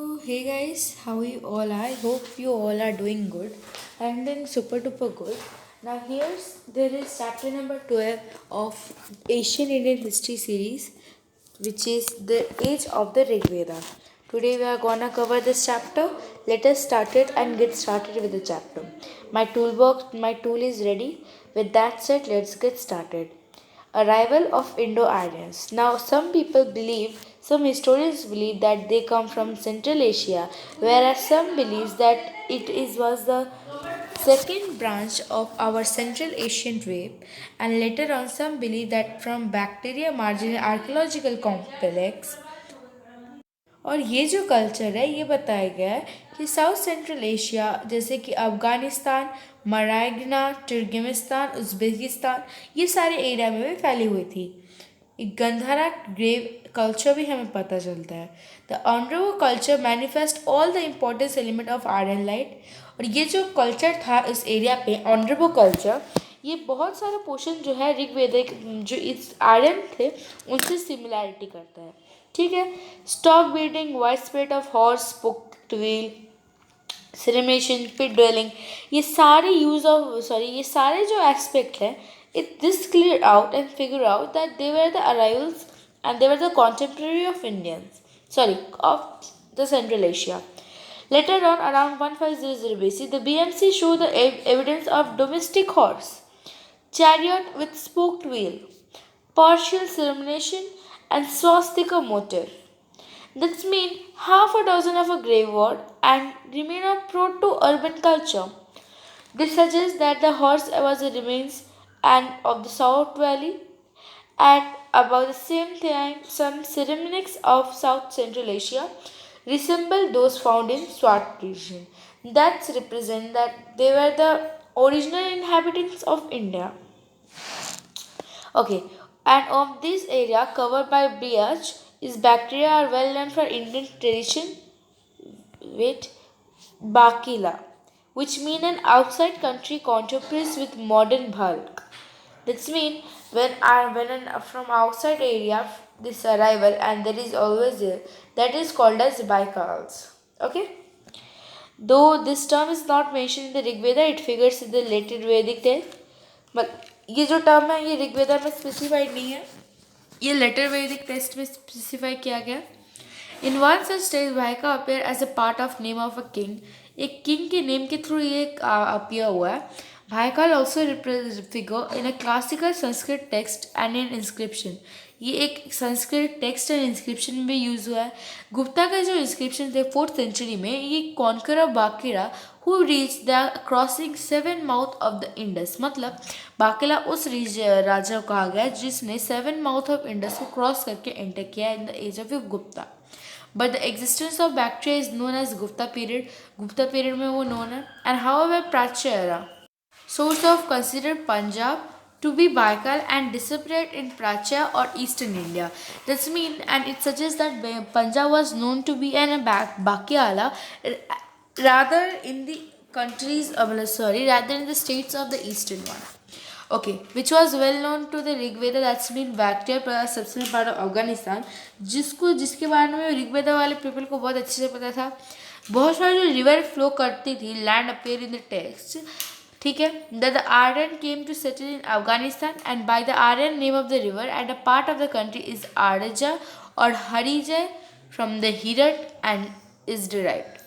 Oh, hey guys, how you all are? I hope you all are doing good. I'm doing super duper good. Now there is chapter number 12 of Asian Indian History series, which is the age of the Rig Veda. Today we are gonna cover this chapter. Let us start it and get started with the chapter. My tool is ready. With that said, let's get started. Arrival of Indo-Aryans. Now, some historians believe that they come from Central Asia, whereas some believes that was the second branch of our Central Asian race, and later on some believe that from bacteria marginal archaeological complex और ये जो culture है ये बताया गया है कि south central Asia जैसे कि अफ़गानिस्तान, मरायगना, तुर्कमेनिस्तान, उज़्बेकिस्तान ये सारे एरिया में भी फैली हुई थी। एक गंधारा ग्रेव कल्चर भी हमें पता चलता है। The honourable culture manifest all the importance element of iron light. और ये जो कल्चर था इस एरिया पे ऑनरेबल कल्चर, ये बहुत सारा पोर्शन जो है ऋग्वेदिक जो इस आयरन थे उनसे सिमिलैरिटी करता है। ठीक है। Stock breeding, wide spread of horse, spoked wheel, cremation, pit dwelling, ये सारे जो एस्पेक्ट हैं, it this cleared out and figured out that they were the arrivals and they were the contemporary of of the Central Asia. Later on, around 1500 BC, the BMC show the evidence of domestic horse, chariot with spoked wheel, partial ceremoniation, and swastika motif. That's mean half a dozen of a graveyard and remain of proto-urban culture. This suggests that the horse was a remains and of the South Valley. At about the same time, some ceramics of South Central Asia resemble those found in Swat region. That represent that they were the original inhabitants of India. Okay, and of this area covered by BH is bacteria are well known for Indian tradition with Bakila, which mean an outside country contemporaries with modern bulk. That's mean from outside area this arrival and there is always there that is called as Baikals. Okay. Though this term is not mentioned in the Rig Veda, it figures in the later Vedic text. But ये जो term है ये ऋग्वेदा में specified नहीं है, ये letter वैदिक text में स्पेसिफाई किया गया। In one such text which appear as a part of name of a king, एक किंग के नेम के थ्रू ये अपीयर हुआ है। भाईकाल also figure in a classical Sanskrit text and in inscription, ये एक संस्कृत टेक्स्ट एंड इंस्क्रिप्शन में भी यूज़ हुआ है। गुप्ता का जो इंस्क्रिप्शन थे 4th सेंचुरी में, ये कॉन्करर बाकिरा who reach the crossing 7 mouth of the Indus, मतलब बाकिला उस राजा को कहा गया जिसने 7 माउथ ऑफ इंडस को क्रॉस करके एंटर किया in the age of Gupta. But the existence of bacteria is known as Gupta period, Gupta period में वो नोन है। एंड हाउ प्राच्य era source of considered Punjab to be Baikal and disappeared in Prachya or eastern India. That's mean and it suggests that Punjab was known to be an Bakiala rather in the rather in the states of the eastern one. Okay, which was well known to the Rig Veda, that's mean bacteria substance part of Afghanistan, जिसके बारे में ऋग वेदा वाले people को बहुत अच्छे से पता था। बहुत सारी जो रिवर फ्लो करती थी, land appear in the text, ठीक है। The Aryan came to settle in Afghanistan and by the Aryan name of the river and a part of the country is आरजा और हरिजय फ्रॉम द हिरट एंड इज डिराइव्ड।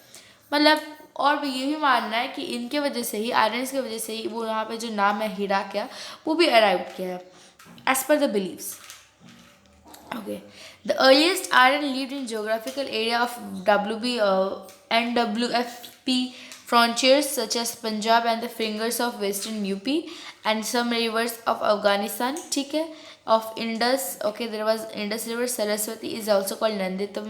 मतलब और भी ये भी मानना है कि इनके वजह से ही, आर्यंस की वजह से ही वो यहाँ पे जो नाम है हीरा क्या वो भी अराइव किया है as per the believes. Okay, the earliest iron lived in geographical area of NWFP frontiers such as Punjab and the fingers of western UP and some rivers of Afghanistan. ठीक है, of Indus. Okay, there was Indus river. Saraswati is also called Nanditam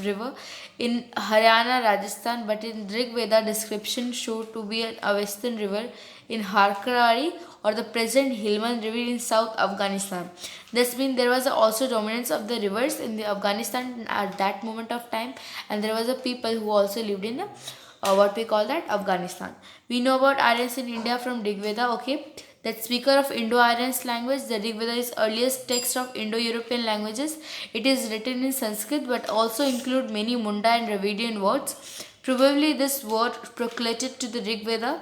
river in Haryana, Rajasthan, but in Rig Veda description show to be a western river in Harkarari or the present Hilman river in South Afghanistan. This means there was also dominance of the rivers in the Afghanistan at that moment of time, and there was a people who also lived in what we call that Afghanistan. We know about Aryans in India from Rig Veda. Okay, that speaker of Indo-Aryan language. The Rig Veda is earliest text of Indo-European languages. It is written in Sanskrit but also include many Munda and Dravidian words. Probably this word percolated to the Rig Veda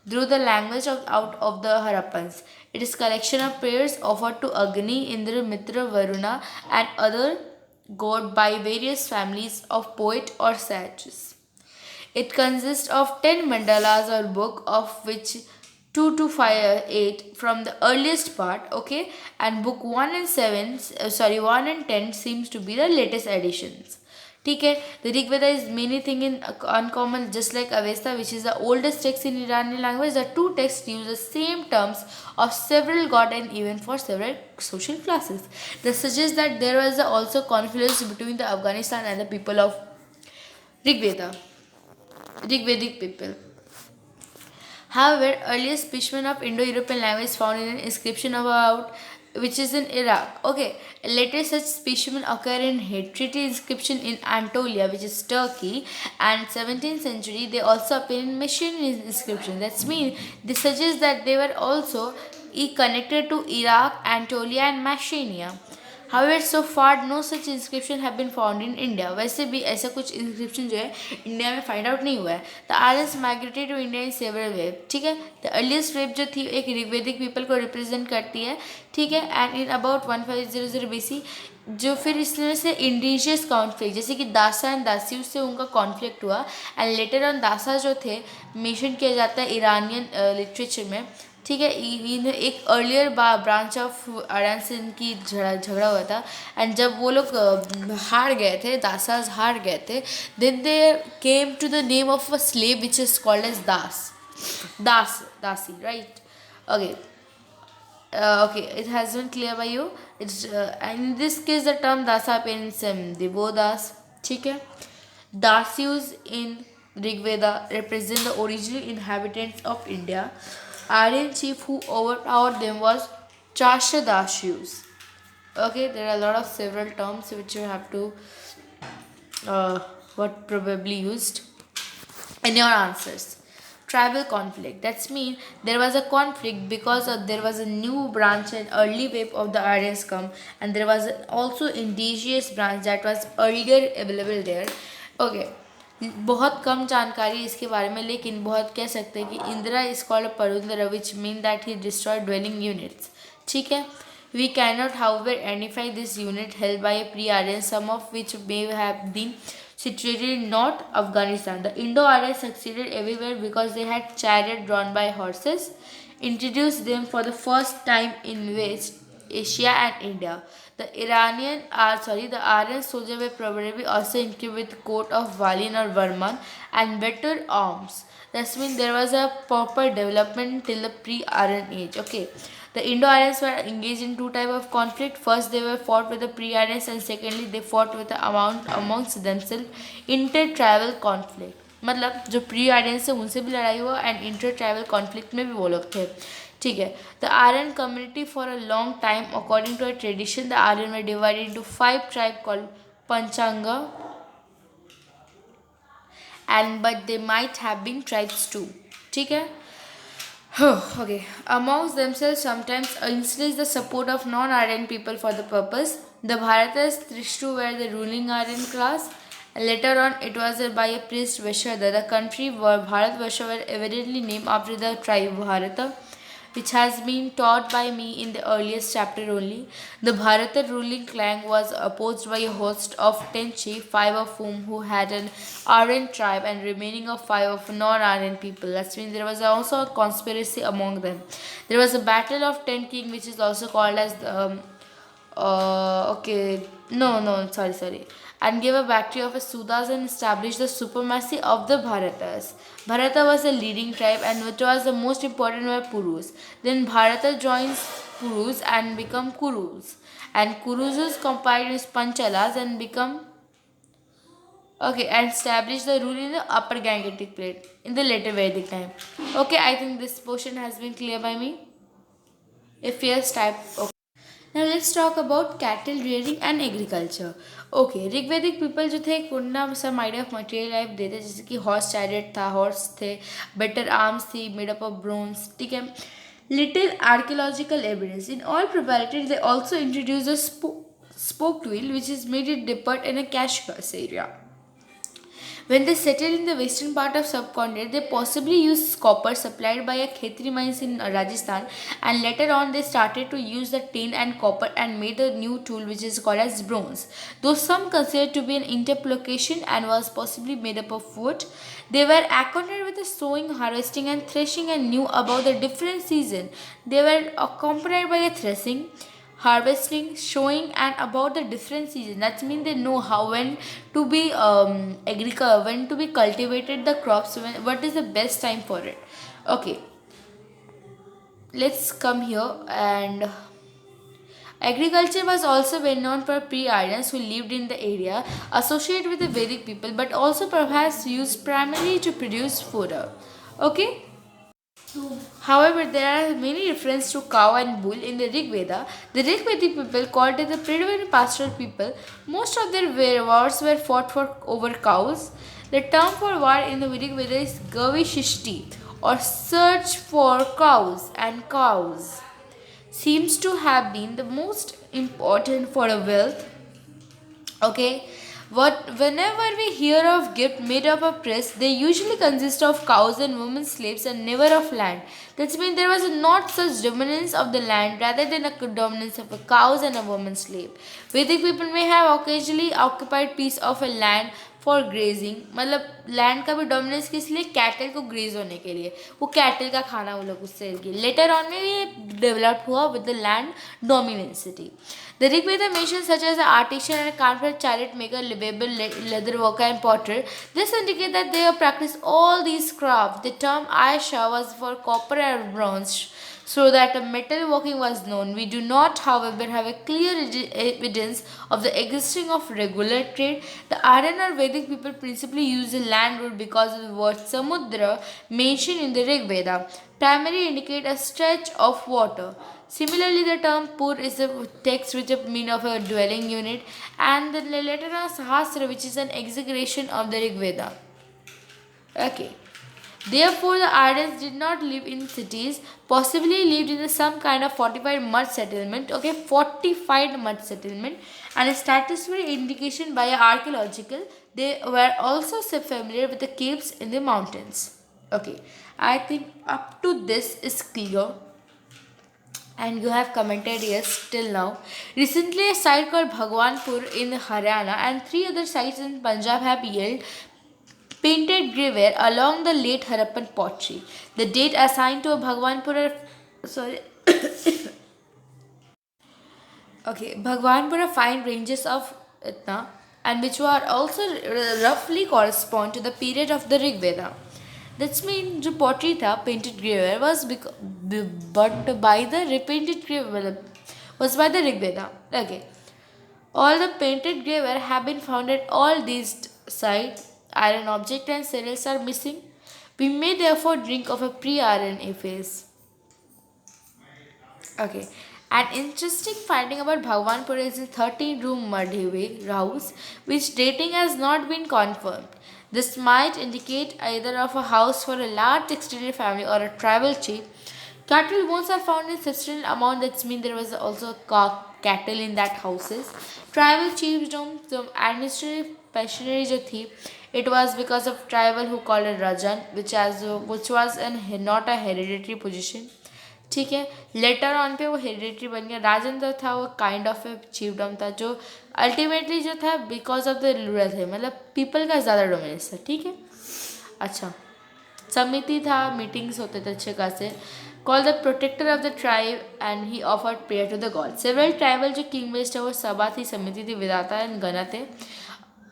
through the language out of the Harappans. It is collection of prayers offered to Agni, Indra, Mitra, Varuna and other god by various families of poet or sages. It consists of 10 mandalas or book, of which 2 to 5 8 from the earliest part, okay, and book 1 and 7 1 and 10 seems to be the latest additions. Okay, the Rig Veda is many thing in uncommon, just like Avesta, which is the oldest text in Iranian language. The two texts use the same terms of several god and even for several social classes. This suggests that there was also confluence between the Afghanistan and the people of Rig Veda. Rigvedic people. However, earliest specimen of Indo-European language found in an inscription about which is in Iraq. Okay, later such specimen occur in Hittite inscription in Anatolia, which is Turkey, and 17th century they also appear in Machine inscription. That's mean this suggests that they were also connected to Iraq, Anatolia, and Messenia. However, so far no such inscription have been found in India. वैसे भी ऐसा कुछ inscription जो है India में find out नहीं हुआ है. The Aryans migrated to India in several ways. ठीक है. The earliest wave जो थी एक ऋग्वेदिक people को represent करती है. ठीक है. And in about 1500 BC जो फिर इसमें से इंडिजियस कॉन्फ्लिक्ट जैसे कि दासा एंड दासी उससे उनका कॉन्फ्लिक्ट हुआ एंड लेटर ऑन दासा जो थे मेंशन किया जाता है ईरानियन लिटरेचर में. ठीक है. इन्हें एक अर्लियर ब्रांच ऑफ आर्यन से इनकी झगड़ा हुआ था एंड जब वो लोग हार गए थे दासाज हार गए थे then they came to the name of a slave which is called as dasi right. Okay. Okay, it has been clear by you. It's in this case the term dasa appears in Devodas. ठीक है. Dasyus in Rig Veda represent the original inhabitants of India. Aryan chief who overpowered them was Chashadasyus. Okay, there are a lot of several terms which you have to what probably used in your answers. Tribal conflict. That's mean there was a conflict because there was a new branch and early wave of the Aryans come and there was also indigenous branch that was earlier available there. Okay. बहुत कम जानकारी इसके बारे में लेकिन बहुत कह सकते हैं कि Indra is called Purandara which mean that he destroy dwelling units. ठीक है. We can not however identify this unit held by a pre Aryan some of which may have been situated in North Afghanistan. The Indo-Aryans succeeded everywhere because they had chariots drawn by horses, introduced them for the first time in West Asia and India. The Aryan soldiers were probably also equipped with coat of Valin or Varman and better arms. That means there was a proper development till the pre-Aryan age. Okay. The Indo-Aryans were engaged in two types of conflict. First, they were fought with the pre-Aryans and secondly, they fought with the amongst themselves inter-tribal conflict. मतलब जो pre-Aryans थे उनसे भी लड़ाई हुआ and inter-tribal conflict में भी वो लोग थे. ठीक है. The Aryan community for a long time, according to a tradition, the Aryan were divided into 5 tribes called Panchanga, and but they might have been tribes too. ठीक है. Okay. Amongst themselves sometimes enlist the support of non-Aryan people for the purpose. The Bharatas Trishtu were the ruling Aryan class. Later on, it was by a priest Vashada. The country where Bharatvarsha were evidently named after the tribe Bharata, which has been taught by me in the earliest chapter only. The Bharata ruling clan was opposed by a host of 10 chiefs, 5 of whom who had an Aryan tribe and remaining of 5 of non-Aryan people. That means there was also a conspiracy among them. There was a battle of 10 kings, which is also called as the sorry, and gave a victory of a Sudas and established the supremacy of the Bharatas. Bharata was the leading tribe and which was the most important were Purus. Then Bharata joins Purus and become Kurus. And Kurus compiled with Panchalas and become and establish the rule in the upper Gangetic plate in the later Vedic time. Okay, I think this portion has been clear by me. If yes, type okay. Now let's talk about cattle rearing and agriculture. Okay, Rigvedic people जो थे उनना some idea of material life देते जैसे कि horse chariot था, horse थे, better arms थी, made up of bronze. ठीक है. little archaeological evidence. In all probability, they also introduced a spoke wheel, which is made it depot in a cash area. When they settled in the western part of subcontinent, they possibly used copper supplied by a Khetri mines in Rajasthan, and later on they started to use the tin and copper and made a new tool which is called as bronze. Though some considered to be an interlocution and was possibly made up of wood, they were acquainted with the sowing, harvesting, and threshing and knew about the different seasons. They were accompanied by a threshing, harvesting, showing, and about the different seasons. That means they know how when to be when to be cultivated the crops, what is the best time for it. Okay, let's come here. And agriculture was also well known for pre-Aryans who lived in the area associated with the Vedic people, but also perhaps used primarily to produce fodder. Okay. However, there are many references to cow and bull in the Rig Veda. The Rig Vedic people, called it the predominant pastoral people, most of their wars were fought over cows. The term for war in the Vedic Veda is Gavishishti, or search for cows, and cows seems to have been the most important for a wealth. Okay, whenever we hear of gift made up of press, they usually consist of cows and women slaves and never of land. That means there was not such dominance of the land rather than a dominance of a cows and a woman slave. Vedic people may have occasionally occupied piece of a land for grazing, मतलब land का भी dominance किस लिए, cattle को graze होने के लिए, वो कैटल का खाना वो लोग उससे लेटर ऑन में ये डेवलप हुआ with the land dominancy. The Rig Veda mentions such as an artisan and carpenter, chariot maker, weaver, leather worker, and potter. This indicates that they have practiced all these crafts. The term Aisha was for copper and bronze, so that a metal working was known. We do not, however, have a clear evidence of the existence of regular trade. The Aryan or Vedic people principally used the land road because of the word Samudra mentioned in the Rig Veda, primarily indicate a stretch of water. Similarly, the term Pur is a text which means of a dwelling unit, and the letter Sahasra, which is an exaggeration of the Rig Veda. Okay. Therefore, the Aryans did not live in cities, possibly lived in some kind of fortified mud settlement. Okay, fortified mud settlement, and a statistical indication by archaeological. They were also familiar with the caves in the mountains. Okay, I think up to this is clear. And you have commented yes till now. Recently, a site called Bhagwanpur in Haryana and 3 other sites in Punjab have yielded painted graveware along the late Harappan pottery. The date assigned to Bhagwanpur Bhagwanpura fine ranges of Itna, and which were also roughly correspond to the period of the Rig Veda. That means the pottery था painted graveware but by the repainted graveware was by the Rig Veda. Okay, all the painted graveware have been found at all these sites. Iron object and cereals are missing. We may therefore drink of a pre-iron phase. Okay. An interesting finding about Bhagwanpur is a 13-room mud house, which dating has not been confirmed. This might indicate either of a house for a large extended family or a tribal chief. Cattle bones are found in substantial amount. That means there was also cattle in that houses. Tribal chiefdom, the administrative machinery जो थी, it was because of tribal who called it Rajan, which was not a hereditary position. ठीक है, later on पे वो hereditary बन गया. राजन जो था वो काइंड ऑफ ए चीफडम था जो अल्टीमेटली जो था बिकॉज ऑफ द रूरल थे, मतलब पीपल का ज़्यादा डोमिनेंस था. ठीक है, अच्छा समिति था, मीटिंग्स होते थे अच्छे खासे. Call the protector of the tribe and he offered prayer to the god. Several tribal जो किंग बेस्ड है वो सभा थी, समिति थी, विधाता एंड गणा थे,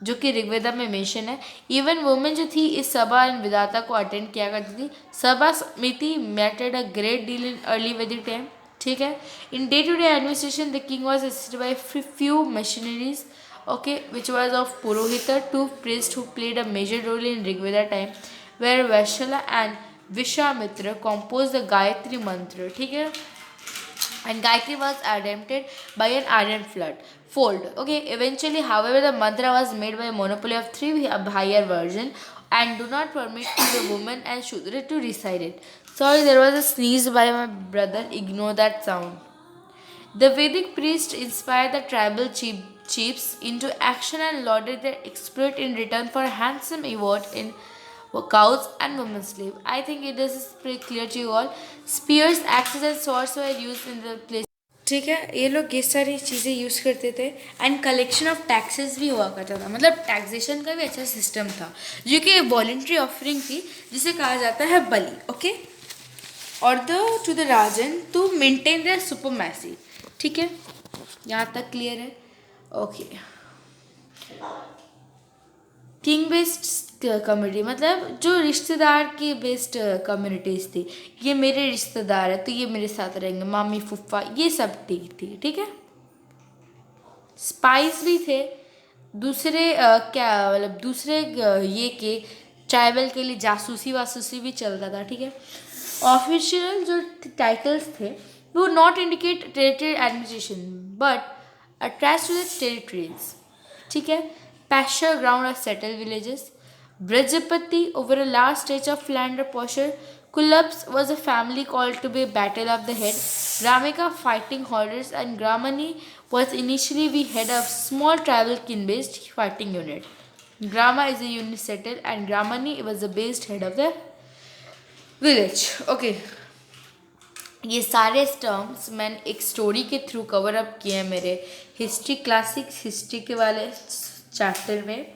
जो कि ऋग्वेदा में मेंशन है. इवन वुमेन जो थी इस सभा एंड विधाता को अटेंड किया करती थी. Sabha samiti mattered a great deal in early Vedic time. ठीक है, in day to day administration the king was assisted by few machineries, okay, which was of Purohita, 2 priests who played a major role in Rigveda time, where Vaishala and Vishamitra composed the Gayatri mantra. ठीक है, and Gayatri was attempted by an iron flood. Fold. Okay, eventually, however, the mantra was made by a monopoly of three higher version and do not permit to the woman and Shudra to recite it. Sorry, there was a sneeze by my brother. Ignore that sound. The Vedic priests inspired the tribal chiefs into action and lauded their exploit in return for a handsome reward in cows and women slave. I think this is pretty clear to you all. Spears, axes and swords were used in the place. ठीक है, ये लोग ये सारी चीज़ें use करते थे and collection of taxes भी हुआ करता था, मतलब टैक्सेशन का भी अच्छा सिस्टम था जो कि वॉलेंट्री ऑफरिंग थी जिसे कहा जाता है बलि. ओके, और the to the rajan to maintain their supremacy. ठीक है, यहाँ तक क्लियर है. ओके, किंग बेस्ड कम्युनिटी मतलब जो रिश्तेदार की बेस्ड कम्युनिटीज़ थी. ये मेरे रिश्तेदार है तो ये मेरे साथ रहेंगे, मामी फुफ्फा ये सब ठीक थी. ठीक है, स्पाइस भी थे दूसरे क्या मतलब दूसरे ये के ट्राइबल के लिए जासूसी वासूसी भी चलता था. ठीक है, ऑफिशियल जो टाइटल्स थे वो not indicate territory administration but attach to the territories. ठीक है, pasture ground or settled villages. Brajapati over a large stretch of land or posture. Kulabs was a family called to be battle of the head. Gramika fighting hordes and Gramani was initially the head of small tribal kin-based fighting unit. Grama is a unit settled and Gramani was the based head of the village. Okay. ये सारे terms मैंने एक story के through cover up किए हैं मेरे history classics history के वाले चैप्टर में.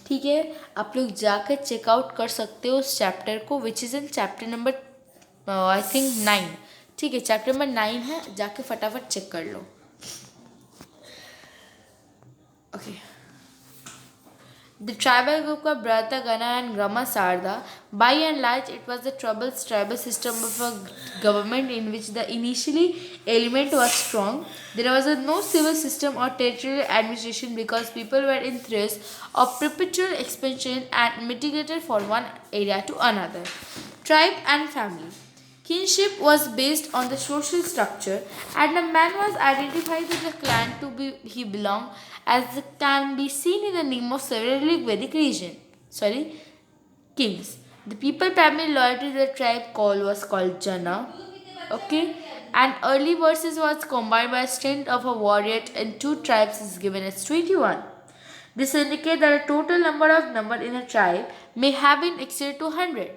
ठीक है, आप लोग जाकर चेकआउट कर सकते हो उस चैप्टर को which is in chapter number I think 9. ठीक है, चैप्टर नंबर 9 है, जाके फटाफट चेक कर लो. Okay, the tribal group of Brata, Gana and Grama Sarda. By and large, it was the tribal system of a government in which the initially element was strong. There was no civil system or territorial administration because people were in threats of perpetual expansion and mitigated from one area to another. Tribe and family. Kinship was based on the social structure and a man was identified with the clan to be he belonged as can be seen in the name of several Vedic kings. The people primary loyalty to the tribe was called Jana. Okay, and early verses was combined by strength of a warrior and two tribes is given as 21. This indicates that a total number in a tribe may have been exceeded to 100.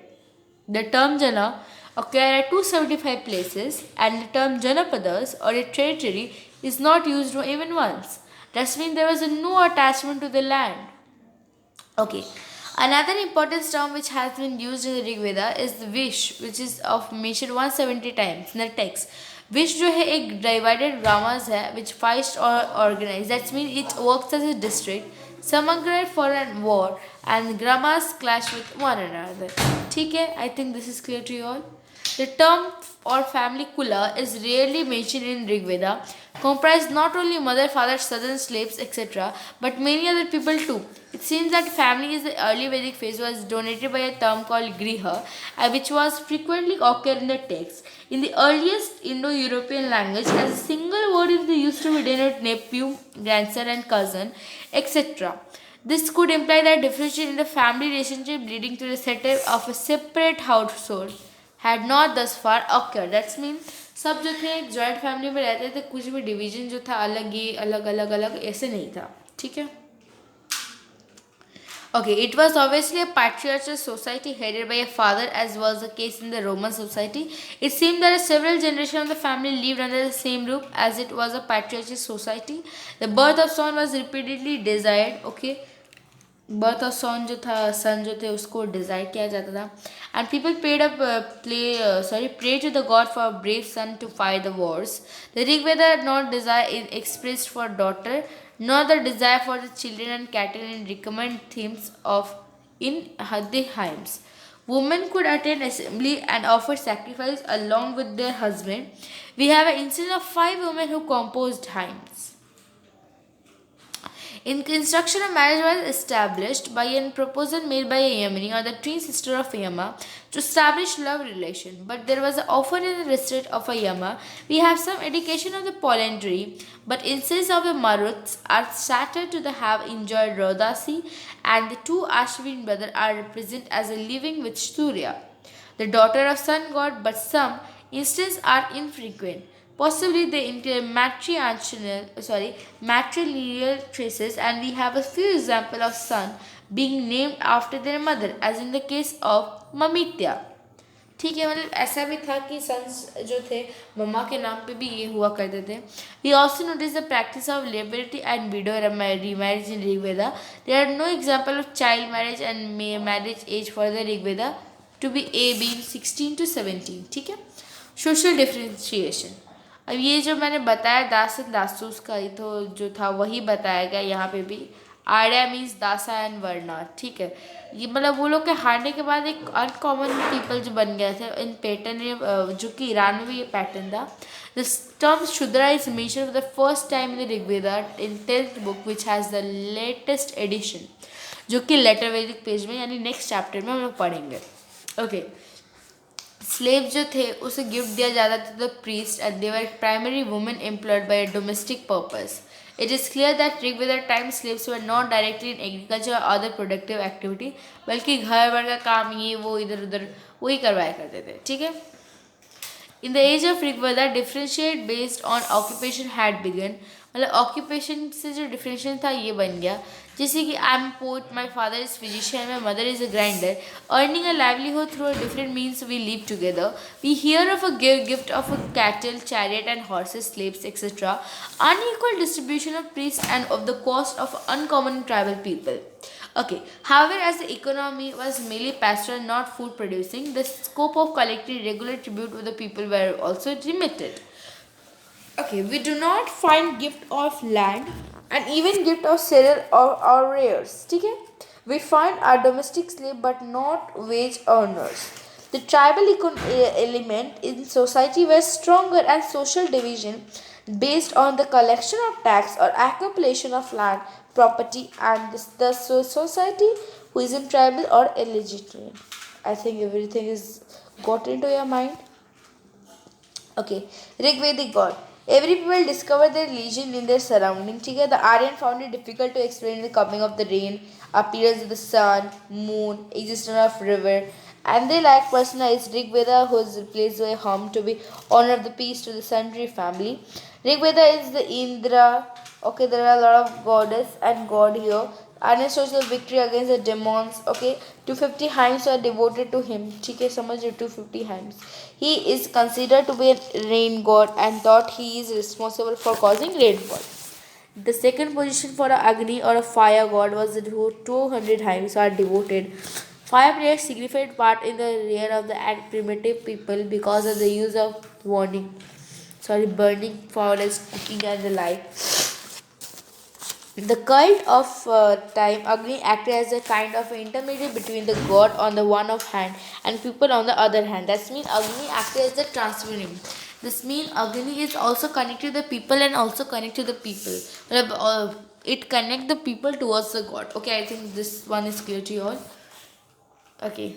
The term Jana occurs at 275 places and the term Janapadas or a territory is not used even once. That means there was no attachment to the land. Okay. Another important term which has been used in the Rig Veda is the Vish, which is of mentioned 170 times in the text. Vish जो है एक divided gramas है which fights or organized. That means it works as a district. Samagrate for a war and gramas clash with one another. ठीक है, I think this is clear to you all. The term or family kula is rarely mentioned in Rig Veda, comprised not only mother, father, sons, slaves, etc., but many other people too. It seems that family in the early Vedic phase was dominated by a term called griha, which was frequently occur in the text. In the earliest Indo-European language, as a single word is used to denote nephew, grandson, and cousin, etc. This could imply that differentiation in the family relationship leading to the setup of a separate household had not thus far occurred. That means सब जो थे एक joint family में रहते थे, कुछ भी division जो था अलग ही अलग अलग अलग ऐसे नहीं था. ठीक है. Okay, it was obviously a patriarchal society headed by a father, as was the case in the Roman society. It seemed that several generations of the family lived under the same roof, as it was a patriarchal society. The birth of son was repeatedly desired. Okay, birth of son जो था सन जो थे उसको डिजाइड किया जाता था and people paid up pray to the god for brave son to fight the wars. The Rig Veda not desire in expressed for daughter nor the desire for the children and cattle in recommend themes of in the hymns. Women could attend assembly and offer sacrifice along with their husband. We have an instance of 5 women who composed hymns. In construction, a marriage was established by a proposal made by a Yamini or the twin sister of Yama to establish love relation. But there was an offer in the estate of a Yama. We have some education of the polyandry, but instead of the Maruts are scattered to the have enjoyed Rodasi, and the two Ashwin brothers are represented as a living with Surya, the daughter of sun god, but some instances are infrequent. Possibly they entail matrilineal traces, and we have a few examples of son being named after their mother, as in the case of Mamitya. ठीक है, मतलब ऐसा भी था कि sons जो थे मम्मा के नाम पे भी ये हुआ करते थे. We also notice the practice of liberty and widow remarriage in Rigveda. There are no example of child marriage and marriage age for the Rigveda to be a being 16 to 17. ठीक है. सोशल डिफ्रेंशिएशन, अब ये जो मैंने बताया दास and दासूस का ही तो जो था वही बताया गया यहाँ पे भी. आर्या मीन्स दासा एंड वर्णा. ठीक है, ये मतलब वो लोग के हारने के बाद एक अनकॉमन पीपल जो बन गया था इन पैटर्न, जो कि ईरान में भी ये पैटर्न था. This term Shudra is mention for the first time in the Rigveda in 10th book which has the latest edition, जो कि लेटर वैदिक पेज में यानी नेक्स्ट चैप्टर में हम लोग पढ़ेंगे. ओके, स्लेव जो थे उसे गिफ्ट दिया जाता था the priest and they were primary women employed by a domestic purpose. It is clear that Rigveda time slaves were not directly in agriculture or other productive activity, बल्कि घर भर का काम ये वो इधर उधर वही करवाया करते थे. ठीक है. In the age of Rigveda, differentiate based on occupation had begun. मतलब ऑक्यूपेशन से जो डिफरेंशिएशन था ये बन गया. जैसे कि I am poet, my father is physician, my mother is a grinder, earning a livelihood through a different means we live together. We hear of a gift of a cattle, chariot and horses, slaves etcetera. Unequal distribution of priests and of the cost of uncommon tribal people. Okay, however, as the economy was mainly pastoral, not food producing, the scope of collecting regular tribute to the people were also limited. Okay, we do not find gift of land and even gift of cereal or rares. ठीक है, we find our domestic slave but not wage earners. The tribal element in society was stronger, and social division based on the collection of tax or accumulation of land property, and the society who is in tribal or illegitimate. I think everything is got into your mind. Okay, Rigvedic god. Every people discover their religion in their surrounding. The Aryan found it difficult to explain the coming of the rain, appearance of the sun, moon, existence of river, and they lack personalized Rigveda, who is replaced by a home to be honor of the peace to the Sundry family. Rigveda is the Indra. Okay, there are a lot of goddess and god here. Aryan social victory against the demons. Okay, 250 hymns are devoted to him. ठीक है, समझ 250 hymns. He is considered to be a rain god and thought he is responsible for causing rainfall. The second position for a Agni or a fire god was the 200 hymns are devoted. Fire played significant part in the rear of the primitive people because of the use of burning forest, cooking and the like. The cult of time, Agni acted as a kind of intermediary between the god on the one of hand and people on the other hand. That means Agni acted as the transferring. This means Agni is also connected to the people and also connected to the people. It connects the people towards the god. Okay, I think this one is clear to you all. Okay.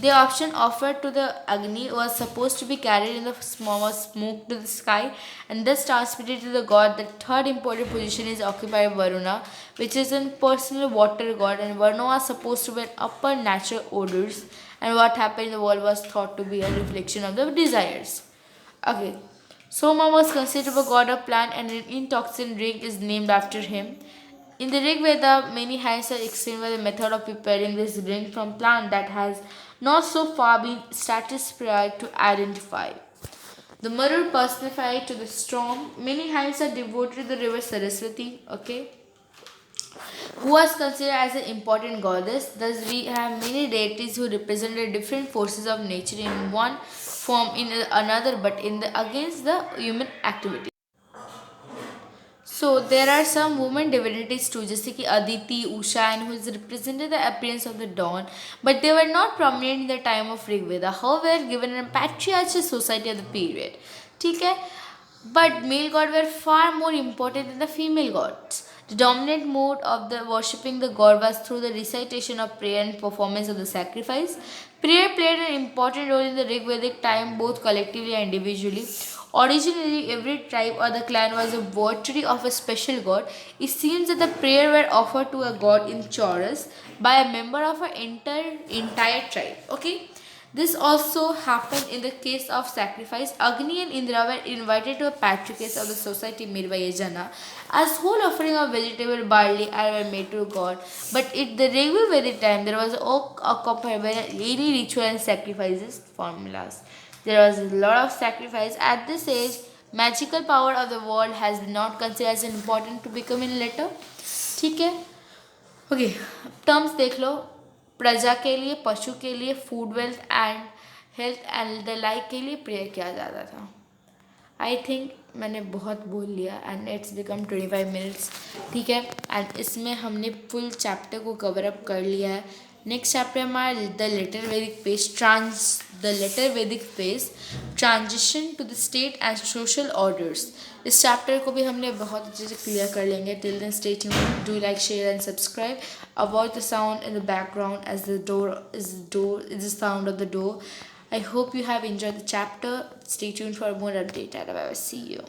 The option offered to the Agni was supposed to be carried in the small smoke to the sky and thus transmitted to the god. The third important position is occupied by Varuna, which is a personal water god, and Varuna was supposed to be an upper natural odors, and what happened in the world was thought to be a reflection of the desires. Okay. Soma was considered a god of plant, and an intoxin drink is named after him. In the Rig Veda, many hints are explained by the method of preparing this drink from plant that has not so far been satisfied to identify. The Marur personified to the storm. Many hints are devoted to the river Saraswati, okay, who was considered as an important goddess. Thus, we have many deities who represent the different forces of nature in one form, in another, but in the against the human activity. So there are some women divinities too, just like Aditi, Usha, and who is represented the appearance of the dawn, but they were not prominent in the time of Rigveda. However, given a patriarchal society of the period, ठीक है, but male gods were far more important than the female gods. The dominant mode of the worshipping the god was through the recitation of prayer and performance of the sacrifice. Prayer played an important role in the Rig Vedic time, both collectively and individually. Originally, every tribe or the clan was a votary of a special god. It seems that the prayer were offered to a god in chorus by a member of an entire tribe. Okay. This also happened in the case of sacrifice. Agni and Indra were invited to a patriarchs of the society made by Yajana, as whole offering of vegetable barley were made to God. But at the regular very time, there was no accompanied by any ritual and sacrifices formulas. There was a lot of sacrifice at this age. Magical power of the world has not considered as important to become in later. ठीक है. Okay, terms देख लो. प्रजा के लिए, पशु के लिए, food wealth and health and the like के लिए प्रेयर किया जाता था. आई थिंक मैंने बहुत बोल लिया एंड इट्स बिकम 25 मिनट्स. ठीक है, एंड इसमें हमने फुल चैप्टर को कवर अप कर लिया है. नेक्स्ट चैप्टर हमारा the later Vedic phase transition to the state and social orders. इस चैप्टर को भी हमने बहुत अच्छे से क्लियर कर लेंगे. Till then stay tuned, do like, share and subscribe. Avoid the sound in the background as the door is the sound of the door. I hope you have enjoyed the chapter. Stay tuned for more update and I will see you.